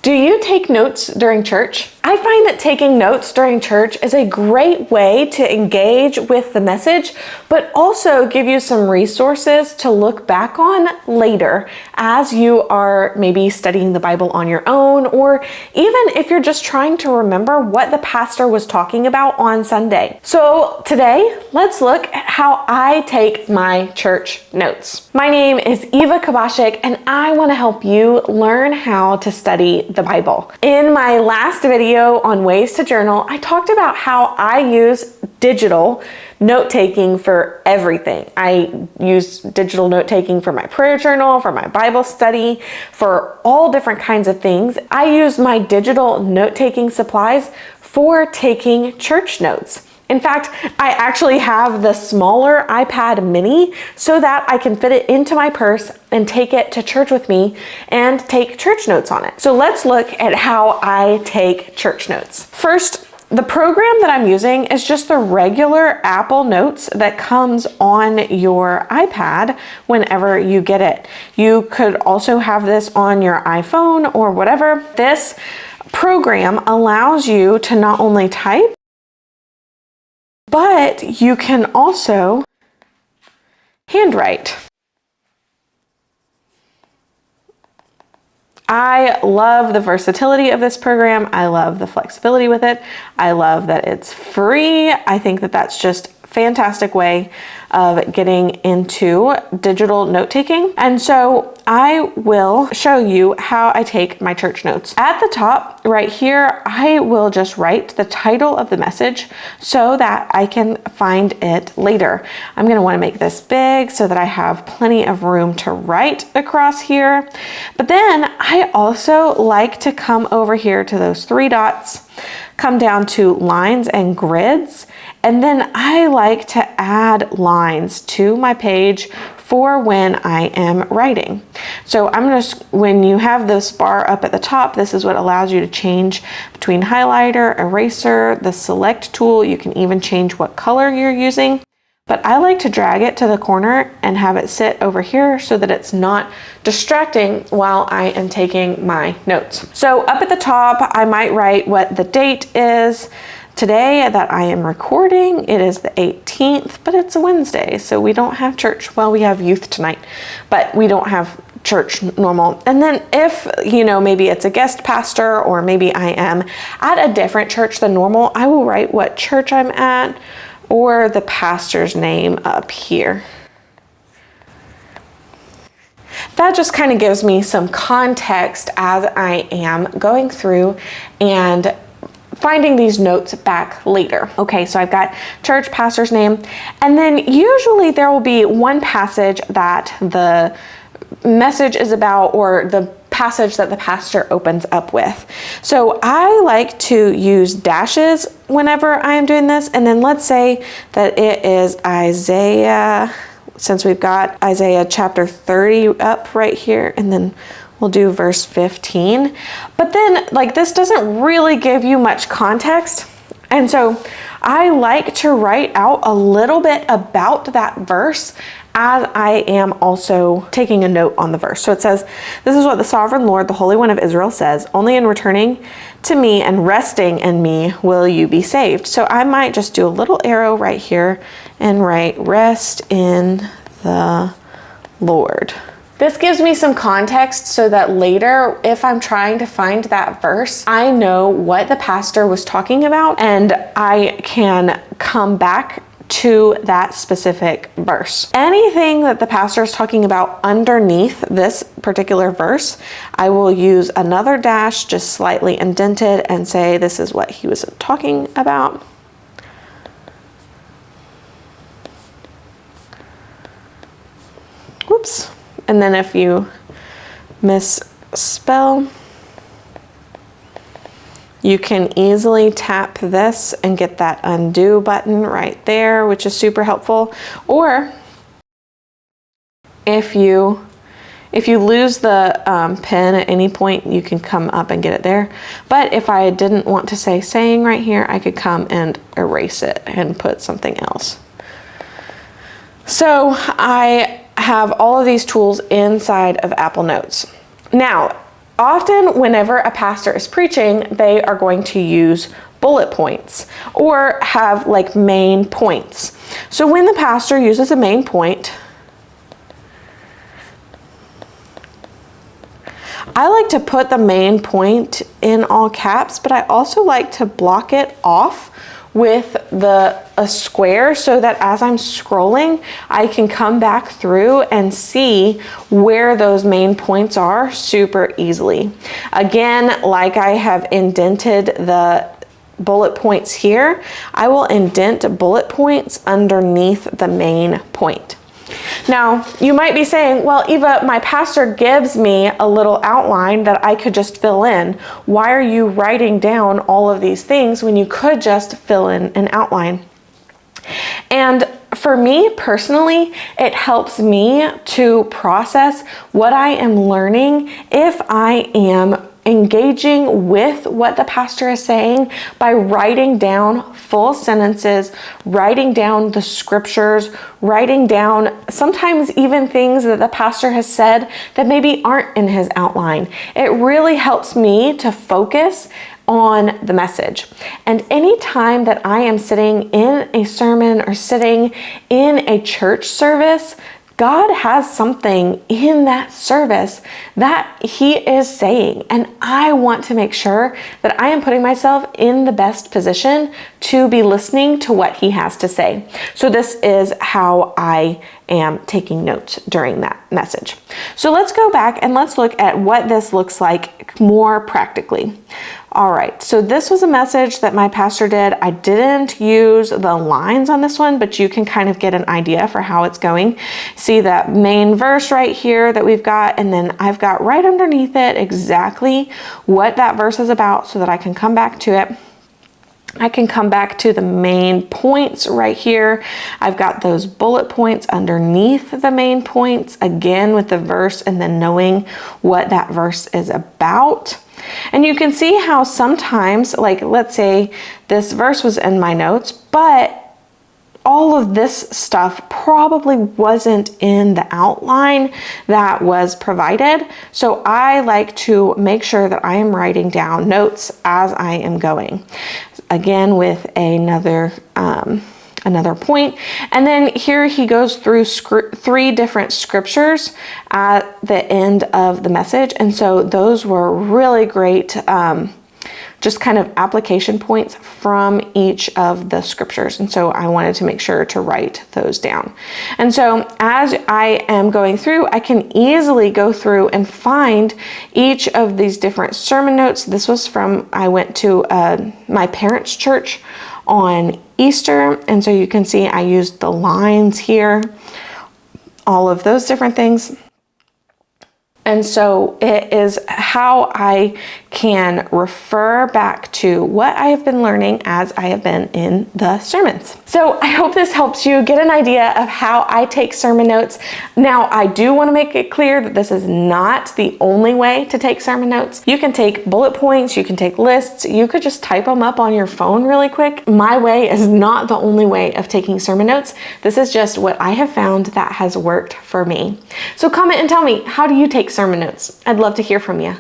Do you take notes during church? I find that taking notes during church is a great way to engage with the message, but also give you some resources to look back on later as you are maybe studying the Bible on your own, or even if you're just trying to remember what the pastor was talking about on Sunday. So today, let's look at how I take my church notes. My name is Eva Kabashik, and I want to help you learn how to study the Bible. In my last video on ways to journal, I talked about how I use digital note-taking for everything. I use digital note-taking for my prayer journal, for my Bible study, for all different kinds of things. I use my digital note-taking supplies for taking church notes. In fact, I actually have the smaller iPad mini so that I can fit it into my purse and take it to church with me and take church notes on it. So let's look at how I take church notes. First, the program that I'm using is just the regular Apple Notes that comes on your iPad whenever you get it. You could also have this on your iPhone or whatever. This program allows you to not only type, but you can also handwrite. I love the versatility of this program. I love the flexibility with it. I love that it's free. I think that that's just a fantastic way of getting into digital note-taking. And so I will show you how I take my church notes. At the top right here, I will just write the title of the message so that I can find it later. I'm going to want to make this big so that I have plenty of room to write across here. But then I also like to come over here to those three dots, come down to lines and grids, and then I like to add lines to my page for when I am writing. So when you have this bar up at the top, this is what allows you to change between highlighter, eraser, the select tool. You can even change what color you're using. But I like to drag it to the corner and have it sit over here so that it's not distracting while I am taking my notes. So up at the top, I might write what the date is. Today that I am recording, it is the 18th, but it's a Wednesday, so we don't have church. Well, we have youth tonight, but we don't have church normal. And then if, maybe it's a guest pastor, or maybe I am at a different church than normal, I will write what church I'm at or the pastor's name up here. That just kind of gives me some context as I am going through and finding these notes back later. Okay, so I've got church, pastor's name, and then usually there will be one passage that the message is about, or the passage that the pastor opens up with. So I like to use dashes whenever I am doing this, and then let's say that it is Isaiah, since we've got Isaiah chapter 30 up right here, and then we'll do verse 15. But then this doesn't really give you much context. And so I like to write out a little bit about that verse as I am also taking a note on the verse. So it says, "This is what the sovereign Lord, the Holy One of Israel says, only in returning to me and resting in me will you be saved." So I might just do a little arrow right here and write, "Rest in the Lord." This gives me some context so that later, if I'm trying to find that verse, I know what the pastor was talking about and I can come back to that specific verse. Anything that the pastor is talking about underneath this particular verse, I will use another dash just slightly indented and say this is what he was talking about. Whoops. And then if you misspell, you can easily tap this and get that undo button right there, which is super helpful. Or if you lose the pen at any point, you can come up and get it there. But if I didn't want to say saying right here, I could come and erase it and put something else. So I have all of these tools inside of Apple Notes. Now, often whenever a pastor is preaching, they are going to use bullet points or have like main points. So when the pastor uses a main point, I like to put the main point in all caps, but I also like to block it off with a square so that as I'm scrolling, I can come back through and see where those main points are super easily. Again, like I have indented the bullet points here, I will indent bullet points underneath the main point. Now, you might be saying, well, Eva, my pastor gives me a little outline that I could just fill in. Why are you writing down all of these things when you could just fill in an outline? And for me personally, it helps me to process what I am learning if I am engaging with what the pastor is saying by writing down full sentences, writing down the scriptures, writing down sometimes even things that the pastor has said that maybe aren't in his outline. It really helps me to focus on the message. And anytime that I am sitting in a sermon or sitting in a church service, God has something in that service that He is saying, and I want to make sure that I am putting myself in the best position to be listening to what He has to say. So this is how I am taking notes during that message. So let's go back and let's look at what this looks like more practically. All right, so this was a message that my pastor did. I didn't use the lines on this one, but you can kind of get an idea for how it's going. See that main verse right here that we've got, and then I've got right underneath it exactly what that verse is about so that I can come back to it. I can come back to the main points right here. I've got those bullet points underneath the main points, again with the verse and then knowing what that verse is about. And you can see how sometimes, like let's say this verse was in my notes, but all of this stuff probably wasn't in the outline that was provided. So I like to make sure that I am writing down notes as I am going. Again, with another point. And then here he goes through 3 different scriptures at the end of the message. And so those were really great, just kind of application points from each of the scriptures. And so I wanted to make sure to write those down. And so as I am going through, I can easily go through and find each of these different sermon notes. This was from, I went to my parents' church on Easter. And so you can see I used the lines here, all of those different things. And so it is how I can refer back to what I have been learning as I have been in the sermons. So I hope this helps you get an idea of how I take sermon notes. Now, I do want to make it clear that this is not the only way to take sermon notes. You can take bullet points, you can take lists, you could just type them up on your phone really quick. My way is not the only way of taking sermon notes. This is just what I have found that has worked for me. So comment and tell me, how do you take sermon notes? I'd love to hear from you.